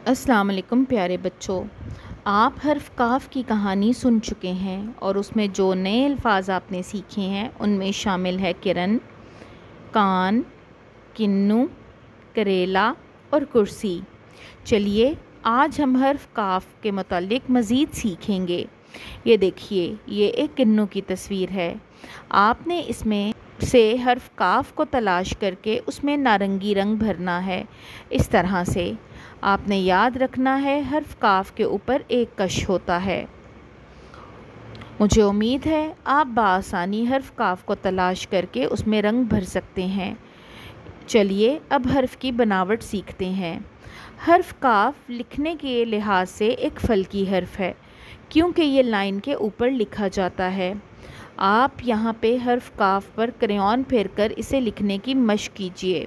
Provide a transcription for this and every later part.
السلام علیکم پیارے بچوں، آپ حرف کاف کی کہانی سن چکے ہیں اور اس میں جو نئے الفاظ آپ نے سیکھے ہیں ان میں شامل ہے کرن، کان، کنو، کریلا اور کرسی۔ چلیے آج ہم حرف کاف کے متعلق مزید سیکھیں گے۔ یہ دیکھیے، یہ ایک کنو کی تصویر ہے۔ آپ نے اس میں سے حرف کاف کو تلاش کر کے اس میں نارنگی رنگ بھرنا ہے۔ اس طرح سے آپ نے یاد رکھنا ہے حرف کاف کے اوپر ایک کش ہوتا ہے۔ مجھے امید ہے آپ بآسانی حرف کاف کو تلاش کر کے اس میں رنگ بھر سکتے ہیں۔ چلیے اب حرف کی بناوٹ سیکھتے ہیں۔ حرف کاف لکھنے کے لحاظ سے ایک فلکی حرف ہے کیونکہ یہ لائن کے اوپر لکھا جاتا ہے۔ آپ یہاں پہ حرف کاف پر کریون پھیر کر اسے لکھنے کی مشق کیجیے۔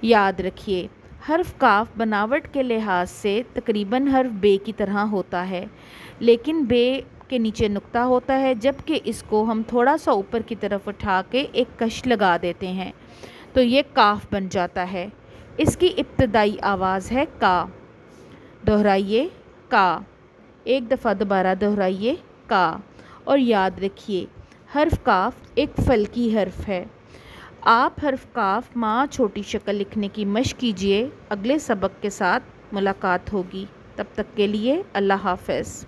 یاد رکھیے، حرف کاف بناوٹ کے لحاظ سے تقریباً حرف بے کی طرح ہوتا ہے، لیکن بے کے نیچے نقطہ ہوتا ہے، جبکہ اس کو ہم تھوڑا سا اوپر کی طرف اٹھا کے ایک کش لگا دیتے ہیں تو یہ کاف بن جاتا ہے۔ اس کی ابتدائی آواز ہے کا۔ دہرائیے کا، ایک دفعہ دوبارہ دہرائیے کا، اور یاد رکھیے حرف کاف ایک فلکی حرف ہے۔ آپ حرف کاف ماں چھوٹی شکل لکھنے کی مشق کیجیے۔ اگلے سبق کے ساتھ ملاقات ہوگی، تب تک کے لیے اللہ حافظ۔